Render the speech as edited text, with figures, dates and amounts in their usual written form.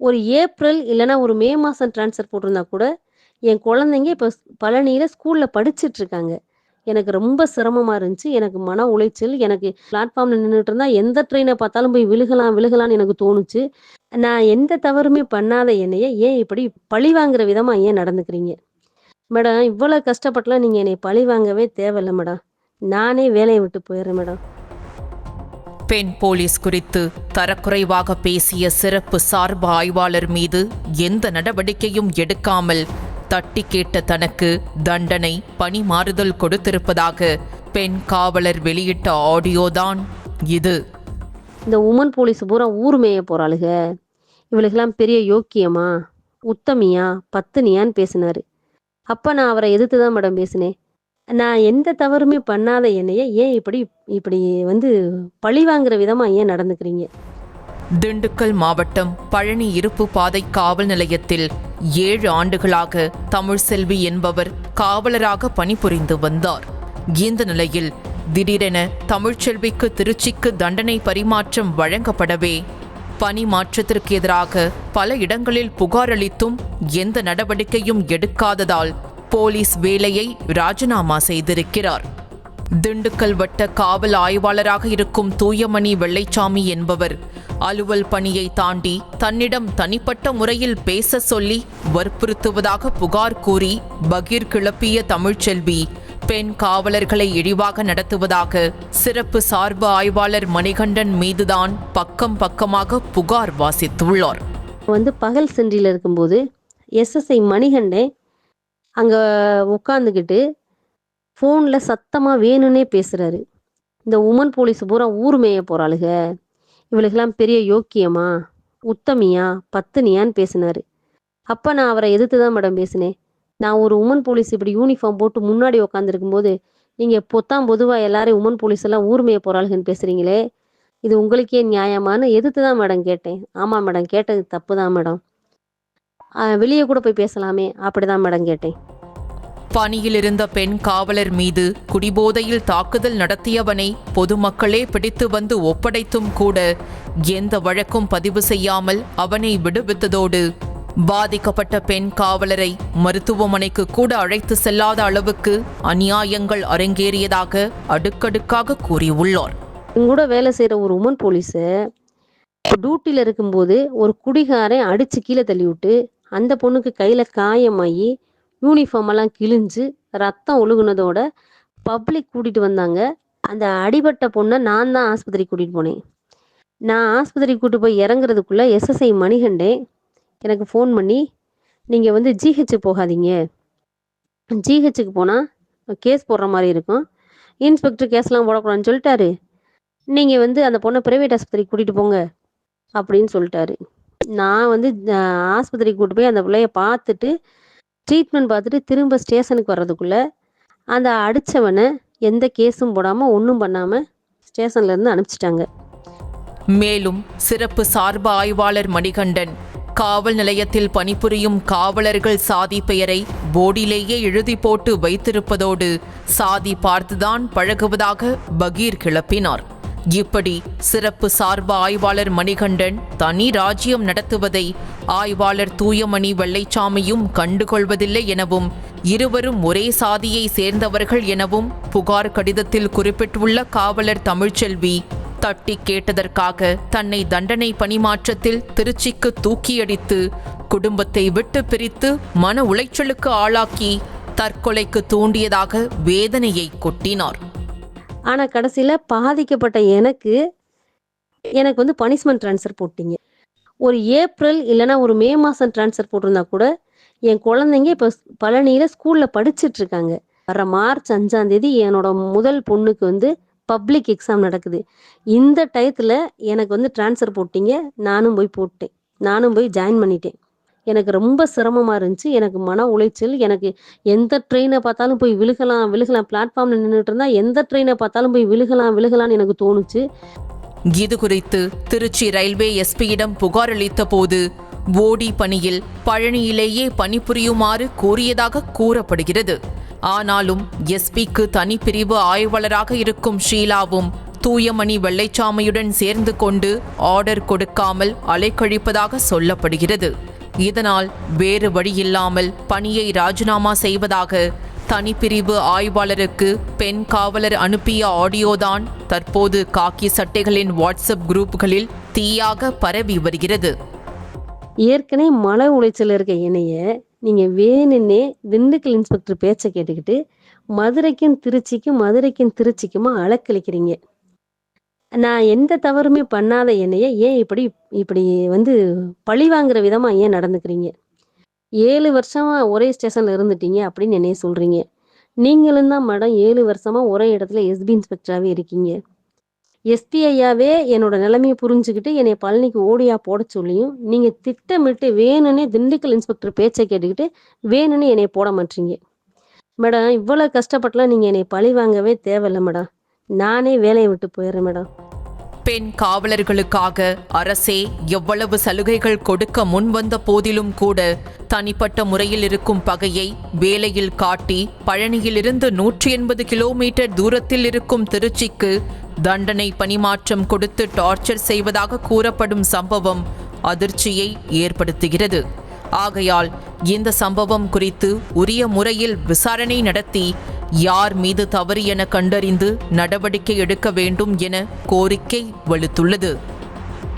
ஒரு ஏப்ரல் இல்லன்னா ஒரு மே மாசம் ட்ரான்ஸ்ஃபர் போட்டிருந்தா கூட, என் குழந்தைங்க இப்ப பழனியில ஸ்கூல்ல படிச்சுட்டு இருக்காங்க. எனக்கு ரொம்ப சிரமமா இருந்துச்சு. எனக்கு மன உளைச்சல். எனக்கு பிளாட்ஃபார்ம்ல நின்னுட்டு இருந்தா எந்த ட்ரெயின பார்த்தாலும் போய் விழுகலாம், விழுகலாம்ன்னு எனக்கு தோணுச்சு. நான் எந்த தவறுமே பண்ணாத என்னைய ஏன் இப்படி பழி வாங்குற விதமா ஏன் நடந்துக்கிறீங்க? மேடம் இவ்வளோ கஷ்டப்பட்டுலாம் நீங்க என்னைய பழி வாங்கவே தேவையில்ல மேடம். நானே வேலைய விட்டு போயிர்றேன் மேடம். பெண் போலீஸ் குறித்து தரக்குறைவாக பேசிய சிறப்பு சார்பு ஆய்வாளர் மீது எந்த நடவடிக்கையும் எடுக்காமல் தட்டி கேட்ட தனக்கு தண்டனை பணி மாறுதல் கொடுத்திருப்பதாக பெண் காவலர் வெளியிட்ட ஆடியோதான் இது. இந்த உமன் போலீஸ் பூரா ஊர் மேய போறாளுக. இவளுக்கெல்லாம் பெரிய யோக்கியமா, உத்தமியா, பத்தினியான்னு பேசினாரு. அப்ப நான் அவரை எதிர்த்து தான் மேடம் பேசினேன். நான் எந்த தவறுமே பண்ணாத என்னைய ஏன் இப்படி இப்படி வந்து பழி வாங்குற விதமா ஏன் நடந்துக்கிறீங்க? திண்டுக்கல் மாவட்டம் பழனி இருப்பு பாதை காவல் நிலையத்தில் 7 ஆண்டுகளாக தமிழ்செல்வி என்பவர் காவலராக பணிபுரிந்து வந்தார். இந்த நிலையில் திடீரென தமிழ்ச்செல்விக்கு திருச்சிக்கு தண்டனை பரிமாற்றம் வழங்கப்படவே பணி மாற்றத்திற்கு எதிராக பல இடங்களில் புகார் அளித்தும் எந்த நடவடிக்கையும் எடுக்காததால் போலீஸ் வேலையை ராஜினாமா செய்திருக்கிறார். திண்டுக்கல் வட்ட காவல் ஆய்வாளராக இருக்கும் தூயமணி வெள்ளைச்சாமி என்பவர் அலுவல் பணியை தாண்டி தன்னிடம் தனிப்பட்ட முறையில் பேச சொல்லி வற்புறுத்துவதாக புகார் கூறி பகீர் கிளப்பிய தமிழ்ச்செல்வி பெண் காவலர்களை இழிவாக நடத்துவதாக சிறப்பு சார்பு ஆய்வாளர் மணிகண்டன் மீதுதான் பக்கம் பக்கமாக புகார் வாசித்துள்ளார். பகல் சென்றியில் இருக்கும்போது எஸ்எஸ்ஐ மணிகண்டன் அங்க உட்காந்துக்கிட்டு ஃபோன்ல சத்தமா வேணும்னே பேசுறாரு. இந்த உமன் போலீஸ் பூரா ஊர் மேய போறாளுக. இவளுக்கெல்லாம் பெரிய யோக்கியமா, உத்தமியா, பத்தினியான்னு பேசினாரு. அப்ப நான் அவரை எதிர்த்து தான் மேடம் பேசினேன். நான் ஒரு உமன் போலீஸ் இப்படி யூனிஃபார்ம் போட்டு முன்னாடி உட்காந்துருக்கும் போது நீங்க பொதுவா எல்லாரும் உமன் போலீஸ் எல்லாம் ஊர் மேய போறாளுகன்னு பேசுறீங்களே, இது உங்களுக்கே நியாயமான்னு எதிர்த்து தான் மேடம் கேட்டேன். ஆமா மேடம், கேட்டது தப்பு தான் மேடம். வெளியே கூட போய் பேசலாமே, அப்படிதான் மேடம் கேட்டேன். பணியில் இருந்த பெண் காவலர் மீது குடிபோதையில் தாக்குதல் நடத்தியவனை பொதுமக்களே பிடித்து வந்து ஒப்படைத்தும் கூட எந்த வழக்கும் பதிவு செய்யாமல் அவனை விடுவித்ததோடு பாதிக்கப்பட்ட பெண் காவலரை மருத்துவமனைக்கு கூட அழைத்து செல்லாத அளவுக்கு அநியாயங்கள் அரங்கேறியதாக அடுக்கடுக்காக கூறியுள்ளார். கூட வேலை செய்யற ஒரு உமன் போலீஸு டியூட்டியில் இருக்கும்போது ஒரு குடிகாரன் அடிச்சு கீழே தள்ளி விட்டு அந்த பொண்ணுக்கு கையில காயமாயி யூனிஃபார்ம் எல்லாம் கிழிஞ்சு ரத்தம் ஒழுகுனதோட பப்ளிக் கூட்டிட்டு வந்தாங்க. அந்த அடிபட்ட பொண்ணை நான் தான் ஆஸ்பத்திரி கூட்டிட்டு போனேன். நான் ஆஸ்பத்திரி கூட்டு போய் இறங்குறதுக்குள்ள எஸ்எஸ்ஐ மணிகண்டே எனக்கு ஃபோன் பண்ணி நீங்கள் ஜிஹெச்சு போகாதீங்க, ஜிஹெச்சுக்கு போனால் கேஸ் போடுற மாதிரி இருக்கும், இன்ஸ்பெக்டர் கேஸ்லாம் போடக்கூடாதுன்னு சொல்லிட்டாரு, நீங்கள் அந்த பொண்ணை ப்ரைவேட் ஆஸ்பத்திரிக்கு கூட்டிகிட்டு போங்க அப்படின்னு சொல்லிட்டாரு. நான் ஆஸ்பத்திரிக்கு கூட்டு போய் அந்த பிள்ளைய பார்த்துட்டு ட்ரீட்மெண்ட் பார்த்துட்டு திரும்ப ஸ்டேஷனுக்கு வர்றதுக்குள்ள அந்த அடித்தவனை எந்த கேஸும் போடாமல் ஒன்றும் பண்ணாமல் ஸ்டேஷன்லேருந்து அனுப்பிச்சிட்டாங்க. மேலும் சிறப்பு சார்பு ஆய்வாளர் மணிகண்டன் காவல் நிலையத்தில் பணிபுரியும் காவலர்கள் சாதி பெயரை போர்டிலேயே எழுதி போட்டு வைத்திருப்பதோடு சாதி பார்த்துதான் பழகுவதாக பகீர் கிளப்பினார். இப்படி சிறப்பு சார்பு ஆய்வாளர் மணிகண்டன் தனி ராஜ்யம் நடத்துவதை ஆய்வாளர் தூயமணி வெள்ளைச்சாமியும் கண்டுகொள்வதில்லை எனவும் இருவரும் ஒரே சாதியை சேர்ந்தவர்கள் எனவும் புகார் கடிதத்தில் குறிப்பிட்டுள்ள காவலர் தமிழ்ச்செல்வி தட்டி கேட்டதற்காக தன்னை தண்டனை பணிமாற்றத்தில் திருச்சிக்கு தூக்கியடித்து குடும்பத்தை விட்டு பிரித்து மன உளைச்சலுக்கு ஆளாக்கி தற்கொலைக்கு தூண்டியதாக வேதனையை கொட்டினார். ஆனால் கடைசியில் பாதிக்கப்பட்ட எனக்கு பனிஷ்மெண்ட் ட்ரான்ஸ்ஃபர் போட்டீங்க. ஒரு ஏப்ரல் இல்லைன்னா ஒரு மே மாதம் ட்ரான்ஸ்ஃபர் போட்டிருந்தா கூட என் குழந்தைங்க இப்போ பழனியில் ஸ்கூலில் படிச்சுட்டு இருக்காங்க. வர மார்ச் 5ஆம் தேதி என்னோட முதல் பொண்ணுக்கு பப்ளிக் எக்ஸாம் நடக்குது. இந்த டயத்தில் எனக்கு ட்ரான்ஸ்ஃபர் போட்டீங்க. நானும் போய் போட்டேன், நானும் போய் ஜாயின் பண்ணிட்டேன். எனக்கு ரொம்ப சிரமமாக இருந்துச்சு. எனக்கு மன உளைச்சல். எனக்கு எந்த ட்ரெயினை பார்த்தாலும் போய் விழுகலாம் விழுகலாம், பிளாட்ஃபார்மில் நின்றுட்டு இருந்தால் எந்த ட்ரெயினை பார்த்தாலும் போய் விழுகலாம் விழுகலான்னு எனக்கு தோணுச்சு. இது குறித்து திருச்சி ரயில்வே எஸ்பியிடம் புகார் அளித்த போது ஓடி பணியில் பழனியிலேயே பணிபுரியுமாறு கூறியதாக கூறப்படுகிறது. ஆனாலும் எஸ்பிக்கு தனிப்பிரிவு ஆய்வாளராக இருக்கும் ஷீலாவும் தூயமணி வெள்ளைச்சாமியுடன் சேர்ந்து கொண்டு ஆர்டர் கொடுக்காமல் அலைக்கழிப்பதாக சொல்லப்படுகிறது. இதனால் வேறு வழியில்லாமல் பணியை ராஜினாமா செய்வதாக தனிப்பிரிவு ஆய்வாளருக்கு பெண் காவலர் அனுப்பிய ஆடியோதான் தற்போது காக்கி சட்டைகளின் வாட்ஸ்அப் குரூப்புகளில் தீயாக பரவி வருகிறது. ஏற்கனவே மன உளைச்சல் இருக்க என்னைய நீங்க வேணுன்னே திண்டுக்கல் இன்ஸ்பெக்டர் பேச்சை கேட்டுக்கிட்டு மதுரைக்கும் திருச்சிக்குமா அலக்களிக்கிறீங்க. நான் எந்த தவறுமே பண்ணாத என்னைய ஏன் இப்படி இப்படி பழி வாங்குற விதமா ஏன் நடந்துக்கிறீங்க? 7 வருஷமா ஒரே ஸ்டேஷன்ல இருந்துட்டீங்க அப்படின்னு என்னைய சொல்றீங்க. நீங்களும் தான் மேடம் 7 வருஷமா ஒரே இடத்துல எஸ்பி இன்ஸ்பெக்டராகவே இருக்கீங்க. எஸ்பி ஐயாவே என்னோட நிலைமையை புரிஞ்சுக்கிட்டு என்னை பழனிக்கு ஓடியா போட சொல்லியும் நீங்க திட்டமிட்டு வேணும்னே திண்டுக்கல் இன்ஸ்பெக்டர் பேச்சை கேட்டுக்கிட்டு வேணும்னே என்னை போட மாட்டீங்க. மேடம் இவ்வளவு கஷ்டப்பட்டுலாம் நீங்க என்னை பழி வாங்கவே தேவையில்லை மேடம். நானே வேலையை விட்டு போயிடுறேன் மேடம். பெண் காவலர்களுக்காக அரசே எவ்வளவு சலுகைகள் கொடுக்க முன்வந்த போதிலும் கூட தனிப்பட்ட முறையில் இருக்கும் பகையை வேலையில் காட்டி பழனியிலிருந்து 180 கிலோமீட்டர் தூரத்தில் இருக்கும் திருச்சிக்கு தண்டனை பணிமாற்றம் கொடுத்து டார்ச்சர் செய்வதாக கூறப்படும் சம்பவம் அதிர்ச்சியை ஏற்படுத்துகிறது. ஆகையால் இந்த சம்பவம் குறித்து உரிய முறையில் விசாரணை நடத்தி யார் மீது தவறு என கண்டறிந்து நடவடிக்கை எடுக்க வேண்டும் என கோரிக்கை வலுத்துள்ளது.